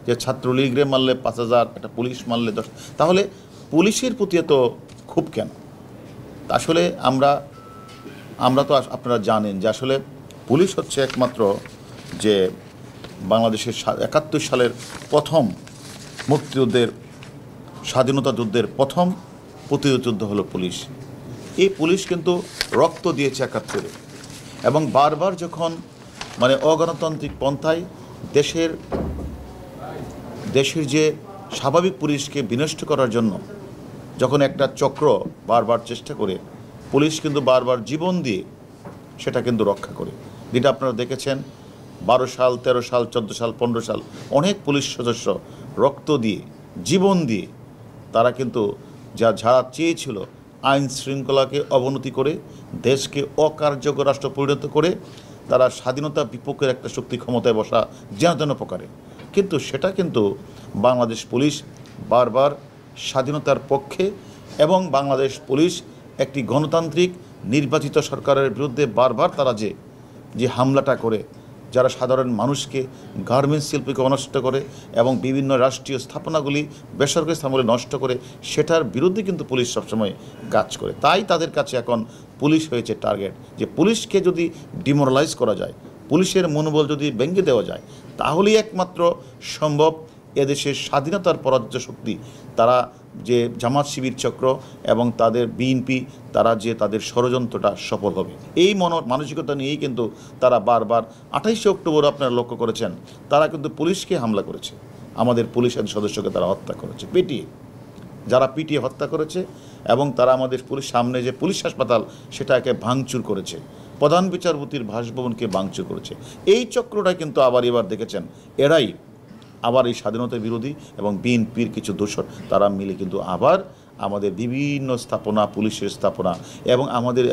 যে ছাত্রলীগরে মারলে 5,000, একটা পুলিশ মারলে 10, তাহলে পুলিশের প্রতি এত খুব কেন? আসলে আমরা তো আপনারা জানেন যে আসলে পুলিশ হচ্ছে একমাত্র যে বাংলাদেশের 71 সালের প্রথম মুক্তিযুদ্ধের, স্বাধীনতা যুদ্ধের প্রথম প্রতিরোধ যুদ্ধ হলো পুলিশ। এই পুলিশ কিন্তু রক্ত দিয়েছে 71-এ, এবং বারবার যখন মানে অগণতান্ত্রিক পন্থায় দেশের যে স্বাভাবিক পুলিশকে বিনষ্ট করার জন্য যখন একটা চক্র বারবার চেষ্টা করে, পুলিশ কিন্তু বারবার জীবন দিয়ে সেটা কিন্তু রক্ষা করে। যেটা আপনারা দেখেছেন 12 সাল, 13 সাল, 14 সাল, 15 সাল অনেক পুলিশ সদস্য রক্ত দিয়ে, জীবন দিয়ে তারা কিন্তু যারা চেয়েছিল আইন শৃঙ্খলাকে অবনতি করে দেশকে অকার্যকর রাষ্ট্র পরিণত করে তারা স্বাধীনতা বিপক্ষের একটা শক্তি ক্ষমতায় বসা যেন প্রকারে, কিন্তু সেটা কিন্তু বাংলাদেশ পুলিশ বারবার স্বাধীনতার পক্ষে, এবং বাংলাদেশ পুলিশ একটি গণতান্ত্রিক নির্বাচিত সরকারের বিরুদ্ধে বারবার তারা যে হামলাটা করে, যারা সাধারণ মানুষকে, গার্মেন্টস শিল্পকে নষ্ট করে এবং বিভিন্ন রাষ্ট্রীয় স্থাপনাগুলি বেসরকারি স্থাপনাগুলি নষ্ট করে, সেটার বিরুদ্ধে কিন্তু পুলিশ সবসময় কাজ করে। তাই তাদের কাছে এখন পুলিশ হয়েছে টার্গেট, যে পুলিশকে যদি ডিমোরালাইজ করা যায়, পুলিশের মনোবল যদি ভেঙে দেওয়া যায়, তাহলেই একমাত্র সম্ভব এদেশের স্বাধীনতার পরাজ্য শক্তি, তারা যে জামাত শিবির চক্র এবং তাদের বিএনপি, তারা যে তাদের ষড়যন্ত্রটা সফল হবে। এই মানসিকতা নিয়েই কিন্তু তারা বারবার 28 অক্টোবর আপনারা লক্ষ্য করেছেন, তারা কিন্তু পুলিশকে হামলা করেছে, আমাদের পুলিশের সদস্যকে তারা হত্যা করেছে, পিটিয়ে হত্যা করেছে, এবং তারা আমাদের সামনে যে পুলিশ হাসপাতাল সেটাকে ভাঙচুর করেছে, প্রধান বিচারপতির বাসভবনকে ভাঙচুর করেছে। এই চক্রটা কিন্তু এবার দেখেছেন, এরাই আবার এই স্বাধীনতা বিরোধী এবং বিএনপির কিছু দোসর তারা মিলে কিন্তু আবার আমাদের বিভিন্ন স্থাপনা, পুলিশের স্থাপনা এবং আমাদের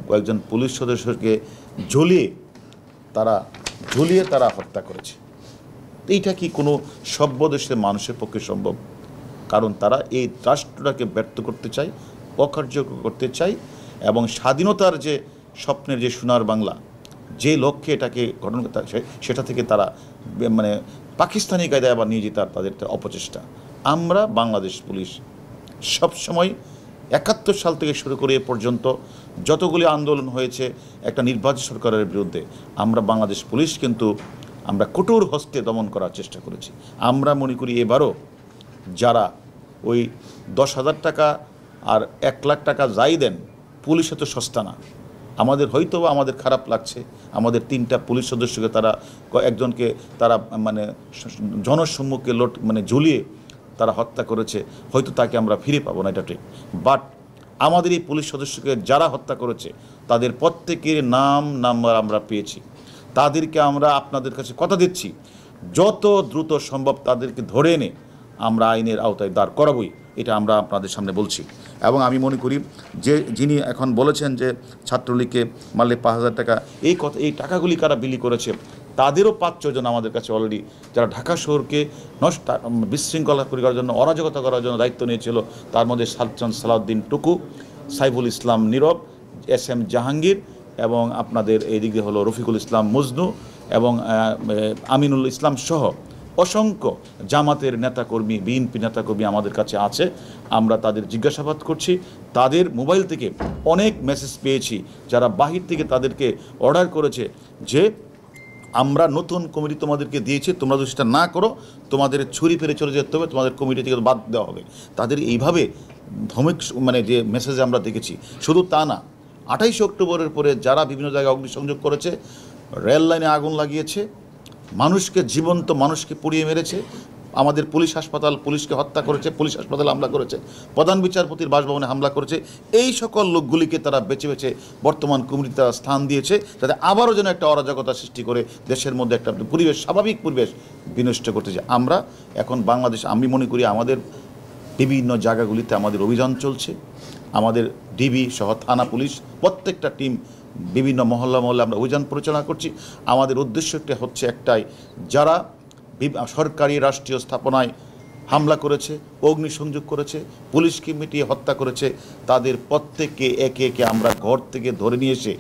কয়েকজন পুলিশ সদস্যকে ঝুলিয়ে তারা হত্যা করেছে। এইটা কি কোনো সভ্য দেশের মানুষের পক্ষে সম্ভব? কারণ তারা এই রাষ্ট্রটাকে ব্যর্থ করতে চায়, অকার্যকর করতে চায়, এবং স্বাধীনতার যে স্বপ্নের যে সোনার বাংলা, যে লক্ষ্যে এটাকে গঠন করতে সেটা থেকে তারা মানে পাকিস্তানি কায়দায় আবার নিয়ে যেতে তাদের অপচেষ্টা। আমরা বাংলাদেশ পুলিশ সবসময় 71 সাল থেকে শুরু করে এ পর্যন্ত যতগুলি আন্দোলন হয়েছে একটা নির্বাচিত সরকারের বিরুদ্ধে, আমরা বাংলাদেশ পুলিশ কিন্তু আমরা কঠোর হস্তে দমন করার চেষ্টা করেছি। আমরা মনে করি এবারও যারা ওই 10,000 টাকা আর 1 লাখ টাকা যাই দেন, পুলিশ এত সস্তা না। আমাদের খারাপ লাগছে, আমাদের 3টা পুলিশ সদস্যকে একজনকে তারা মানে জনসম্মুখে ঝুলিয়ে তারা হত্যা করেছে, হয়তো তাকে আমরা ফিরে পাবো না, এটা ঠিক। বাট আমাদের এই পুলিশ সদস্যকে যারা হত্যা করেছে তাদের প্রত্যেকের নাম্বার আমরা পেয়েছি। তাদেরকে আমরা আপনাদের কাছে কথা দিচ্ছি, যত দ্রুত সম্ভব তাদেরকে ধরে এনে আমরা আইনের আওতায় দাঁড় করাবই, এটা আমরা আপনাদের সামনে বলছি। এবং আমি মনে করি যে যিনি এখন বলেছেন যে ছাত্রলীগকে মারলে 5,000 টাকা, এই টাকাগুলি কারা বিলি করেছে, তাদেরও 5-6 জন আমাদের কাছে অলরেডি, যারা ঢাকা শহরকে বিশৃঙ্খলা করার জন্য, অরাজকতা করার জন্য দায়িত্ব নিয়েছিল। তার মধ্যে সালাউদ্দিন টুকু, সাইফুল ইসলাম নীরব, SM জাহাঙ্গীর, এবং আপনাদের এইদিকে হলো রফিকুল ইসলাম মজনু এবং আমিনুল ইসলাম সহ অসংখ্য জামাতের নেতাকর্মী, বিএনপি নেতাকর্মী আমাদের কাছে আছে। আমরা তাদের জিজ্ঞাসাবাদ করছি, তাদের মোবাইল থেকে অনেক মেসেজ পেয়েছি, যারা বাহির থেকে তাদেরকে অর্ডার করেছে যে আমরা নতুন কমিটি তোমাদেরকে দিয়েছি, তোমরা যদি সেটা না করো তোমাদের ছুরি ফেলে চলে যেতে হবে, তোমাদের কমিটি থেকে বাদ দেওয়া হবে। তাদের এইভাবে ধমক যে মেসেজ আমরা দেখেছি। শুধু তা না, 28 অক্টোবরের পরে যারা বিভিন্ন জায়গায় অগ্নিসংযোগ করেছে, রেল লাইনে আগুন লাগিয়েছে, জীবন্ত মানুষকে পুড়িয়ে মেরেছে, আমাদের পুলিশকে হত্যা করেছে, পুলিশ হাসপাতালে হামলা করেছে, প্রধান বিচারপতির বাসভবনে হামলা করেছে, এই সকল লোকগুলিকে তারা বেছে বেছে বর্তমান কমিটিতে তারা স্থান দিয়েছে, যাতে আবারও যেন একটা অরাজকতা সৃষ্টি করে দেশের মধ্যে একটা স্বাভাবিক পরিবেশ বিনষ্ট করতে চায়। আমরা এখন আমি মনে করি আমাদের বিভিন্ন জায়গাগুলিতে আমাদের অভিযান চলছে, আমাদের ডিবি সহ থানা পুলিশ প্রত্যেকটা টিম বিভিন্ন মহল্লা আমরা অভিযান পরিচালনা করছি। আমাদের উদ্দেশ্যটা হচ্ছে একটাই, যারা সরকারি রাষ্ট্রীয় স্থাপনায় হামলা করেছে, অগ্নিসংযোগ করেছে, পুলিশকে মিটিয়ে হত্যা করেছে, তাদের প্রত্যেককে একে একে আমরা ঘর থেকে ধরে নিয়ে এসে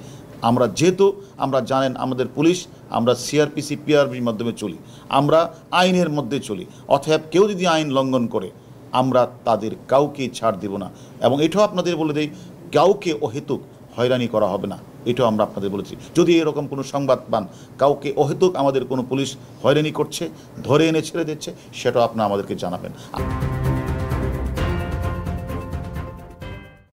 আমরা যেহেতু আমরা জানেন আমাদের পুলিশ, আমরা সিআরপিসি পিআরবির মাধ্যমে চলি, আমরা আইনের মধ্যে চলি, অতএব কেউ যদি আইন লঙ্ঘন করে আমরা তাদের কাউকে ছাড় দেব না। এবং এটাও আপনাদের বলে দেই, কাউকে অহেতুক হয়রানি করা হবে না, এটাও আমরা আপনাদের বলেছি। যদি এরকম কোনো সংবাদ পান কাউকে অহেতুক আমাদের কোনো পুলিশ হয়রানি করছে, ধরে এনে ছেড়ে দিচ্ছে, সেটাও আপনারা আমাদেরকে জানাবেন।